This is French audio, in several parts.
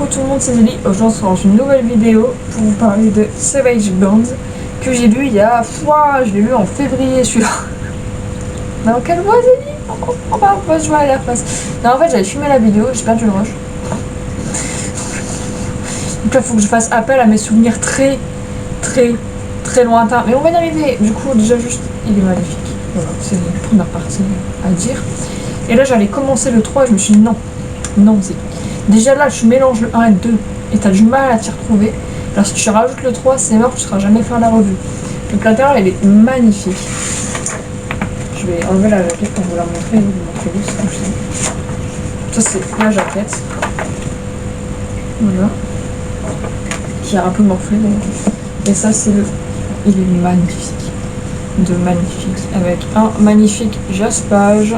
tout le monde, c'est Zélie. Aujourd'hui on se retrouve dans une nouvelle vidéo pour vous parler de Savage Burns que j'ai lu il y a... je l'ai lu en février celui-là. Dans quelle voix Zélie? On va jouer à la face. Non, en fait j'avais filmé la vidéo, j'ai perdu le rush. Donc là il faut que je fasse appel à mes souvenirs très lointains. Mais on va y arriver. Du coup déjà juste, il est magnifique. Voilà, c'est la première partie à dire. Et là j'allais commencer le 3 et je me suis dit non, Zélie. Déjà là, tu mélanges le 1 et le 2 et t'as du mal à t'y retrouver. Alors si tu rajoutes le 3, c'est mort, tu ne seras jamais faire la revue. Donc l'intérieur, elle est magnifique. Je vais enlever la jaquette pour vous la montrer. Ça c'est la jaquette. Voilà. Qui a un peu morflé d'ailleurs. Et ça c'est le... Il est magnifique. De magnifique. Avec un magnifique jaspage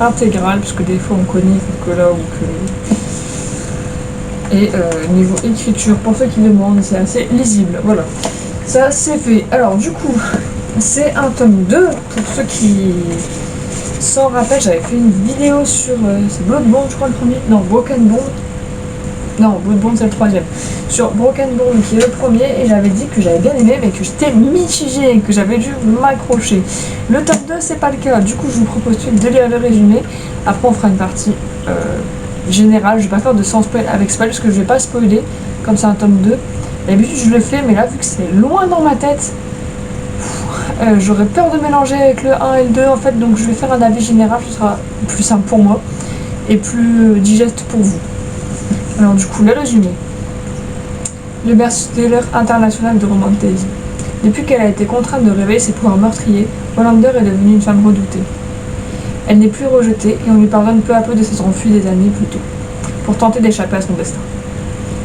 intégral, parce que des fois on connaît que là ou que... Et niveau écriture, pour ceux qui demandent, c'est assez lisible. Voilà, ça c'est fait. Alors du coup, c'est un tome 2. Pour ceux qui s'en rappellent, j'avais fait une vidéo sur... c'est Bloodborne, je crois, le premier. Non, Broken Bone. Non, Bloodborne, c'est le troisième. Sur Broken Bone, qui est le premier, et j'avais dit que j'avais bien aimé, mais que j'étais mitigée, que j'avais dû m'accrocher. Le tome 2, c'est pas le cas. Du coup, je vous propose tout de suite de lire le résumé. Après, on fera une partie... général, je vais pas faire de sans spoil avec spoil parce que je vais pas spoiler comme c'est un tome 2. D'habitude je le fais, mais là vu que c'est loin dans ma tête, j'aurais peur de mélanger avec le 1 et le 2 en fait, donc je vais faire un avis général, ce sera plus simple pour moi et plus digeste pour vous. Alors du coup, le résumé. Le best-seller international de romantisme. Depuis qu'elle a été contrainte de révéler ses pouvoirs meurtriers, Hollander est devenue une femme redoutée. Elle n'est plus rejetée et on lui pardonne peu à peu de s'être enfuie des années plus tôt, pour tenter d'échapper à son destin.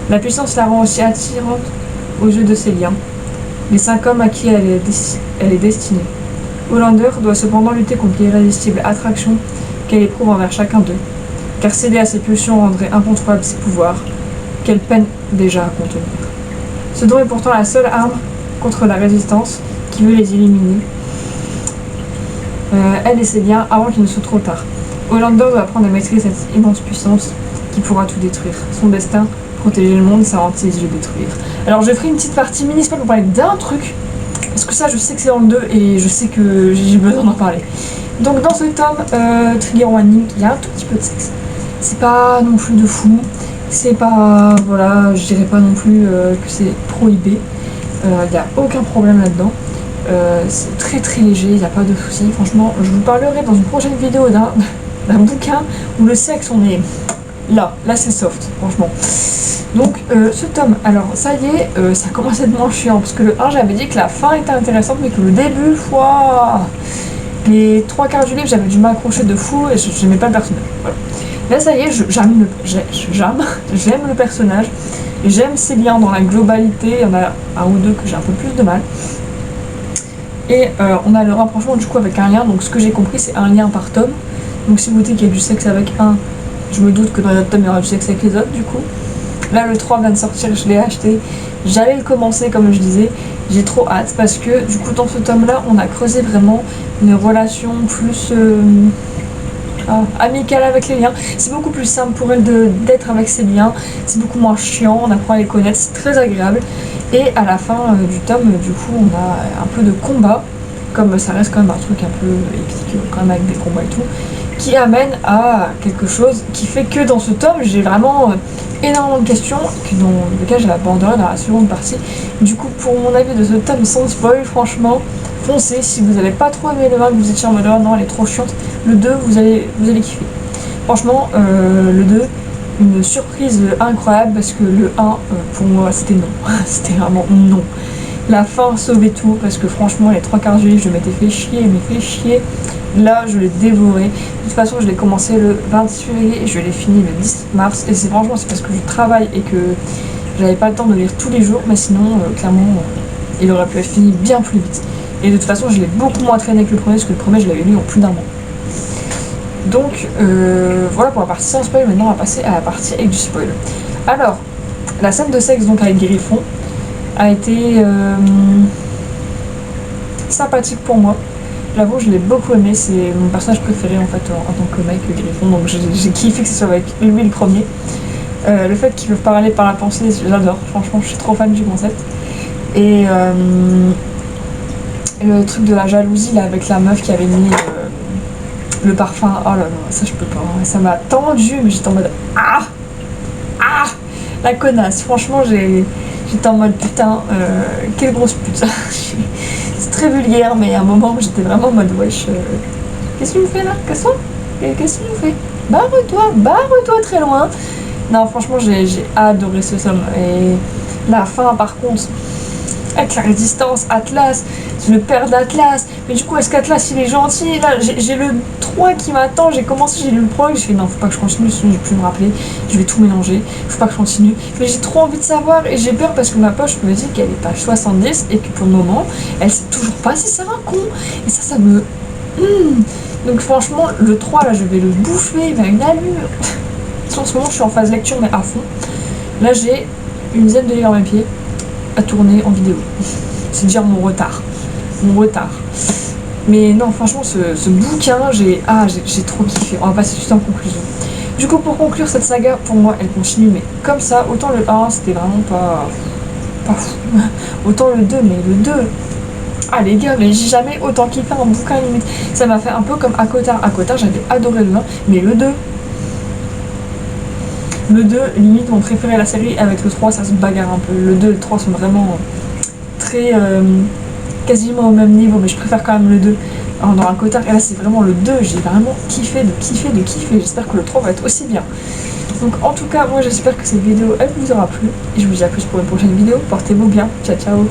La puissance la rend aussi attirante aux yeux de ses liens, les 5 hommes à qui elle est destinée. Hollander doit cependant lutter contre l'irrésistible attraction qu'elle éprouve envers chacun d'eux, car céder à ses pulsions rendrait incontrôlables ses pouvoirs, qu'elle peine déjà à contenir. Ce don est pourtant la seule arme contre la résistance qui veut les éliminer. Elle et ses liens avant qu'il ne soit trop tard. Hollander doit apprendre à maîtriser cette immense puissance qui pourra tout détruire. Son destin, protéger le monde, sa hantise, le détruire. Alors je ferai une petite partie mini-spoil pour parler d'un truc, parce que ça je sais que c'est dans le 2 et je sais que j'ai besoin d'en parler. Donc dans ce tome, Trigger Warning, il y a un tout petit peu de sexe. C'est pas non plus de fou, c'est pas, voilà, je dirais pas non plus que c'est prohibé. Il n'y a aucun problème là-dedans. C'est très léger, il n'y a pas de soucis. Franchement, je vous parlerai dans une prochaine vidéo d'un bouquin où le sexe, on est là c'est soft, franchement. Donc ce tome, alors ça y est, ça commence à être moins chiant, parce que le 1, j'avais dit que la fin était intéressante, mais que le début, les 3 quarts du livre, j'avais dû m'accrocher de fou, et je n'aimais pas le personnage. Voilà. Là ça y est, j'aime le personnage, j'aime ses liens dans la globalité, il y en a un ou deux que j'ai un peu plus de mal. Et on a le rapprochement du coup avec un lien, donc ce que j'ai compris c'est un lien par tome. Donc si vous dites qu'il y a du sexe avec un, je me doute que dans les autres tomes il y aura du sexe avec les autres du coup. Là le 3 vient de sortir, je l'ai acheté, j'allais le commencer comme je disais, j'ai trop hâte parce que du coup dans ce tome là on a creusé vraiment une relation plus amicale avec les liens. C'est beaucoup plus simple pour elle d'être avec ses liens, c'est beaucoup moins chiant, on apprend à les connaître, c'est très agréable. Et à la fin du tome, du coup, on a un peu de combat, comme ça reste quand même un truc un peu épique, quand même avec des combats et tout, qui amène à quelque chose qui fait que dans ce tome, j'ai vraiment énormément de questions, dans lesquelles j'ai abandonné dans la seconde partie. Du coup, pour mon avis de ce tome sans spoil, franchement, foncez. Si vous n'avez pas trop aimé le 1, que vous étiez en mode oh non, elle est trop chiante, le 2, vous allez kiffer. Franchement, le 2, une surprise incroyable parce que le 1, pour moi, c'était non. C'était vraiment non. La fin sauvait tout parce que franchement, les 3 quarts du livre, je m'étais fait chier. Là, je l'ai dévoré. De toute façon, je l'ai commencé le 26 février et je l'ai fini le 10 mars. Et c'est parce que je travaille et que j'avais pas le temps de lire tous les jours. Mais sinon, clairement, il aurait pu être fini bien plus vite. Et de toute façon, je l'ai beaucoup moins traîné que le premier parce que le premier, je l'avais lu en plus d'un mois. Donc voilà pour la partie sans spoil. Maintenant on va passer à la partie avec du spoil. Alors la scène de sexe donc avec Griffon a été sympathique pour moi. J'avoue, je l'ai beaucoup aimé, c'est mon personnage préféré en fait en tant que mec, Griffon, donc j'ai kiffé que ce soit avec lui le premier. Le fait qu'ils peuvent parler par la pensée, j'adore. Franchement, je suis trop fan du concept. Et le truc de la jalousie là avec la meuf qui avait mis le parfum. Oh là là, ça je peux pas. Ça m'a tendu, mais j'étais en mode ah ah la connasse. Franchement, j'étais en mode putain, quelle grosse pute. C'est très vulgaire, mais à un moment j'étais vraiment en mode wesh. Qu'est-ce que tu me fais là? Casse-toi. Qu'est-ce que tu me fais? Barre-toi très loin. Non, franchement, j'ai adoré ce somme. Et la fin, par contre, avec la résistance, Atlas, c'est le père d'Atlas. Mais du coup, est-ce qu'Atlas, il est gentil? Là, j'ai le 3 qui m'attend. J'ai commencé, j'ai lu le prologue. J'ai fait non, faut pas que je continue, sinon je vais plus me rappeler. Je vais tout mélanger. Faut pas que je continue. Mais j'ai trop envie de savoir. Et j'ai peur parce que ma poche me dit qu'elle est page 70 et que pour le moment, elle sait toujours pas si c'est un con. Et ça me. Donc franchement, le 3 là, je vais le bouffer, il a une allure. En ce moment, je suis en phase lecture, mais à fond. Là, j'ai une dizaine de livres à mes pieds à tourner en vidéo. C'est dire mon retard. Mais non, franchement, ce bouquin, j'ai trop kiffé. On va passer tout en conclusion. Du coup, pour conclure cette saga, pour moi, elle continue, mais comme ça, autant le 1, c'était vraiment pas fou. Autant le 2, mais le 2... Ah les gars, mais j'ai jamais autant kiffé un bouquin limite. Ça m'a fait un peu comme Akotar. Akotar, j'avais adoré le 1, mais le 2, limite, mon préféré la série. Avec le 3, ça se bagarre un peu. Le 2 et le 3 sont vraiment très... quasiment au même niveau, mais je préfère quand même le 2 dans Akotar. Et là, c'est vraiment le 2. J'ai vraiment kiffé. J'espère que le 3 va être aussi bien. Donc, en tout cas, moi, j'espère que cette vidéo, elle vous aura plu. Et je vous dis à plus pour une prochaine vidéo. Portez-vous bien. Ciao, ciao.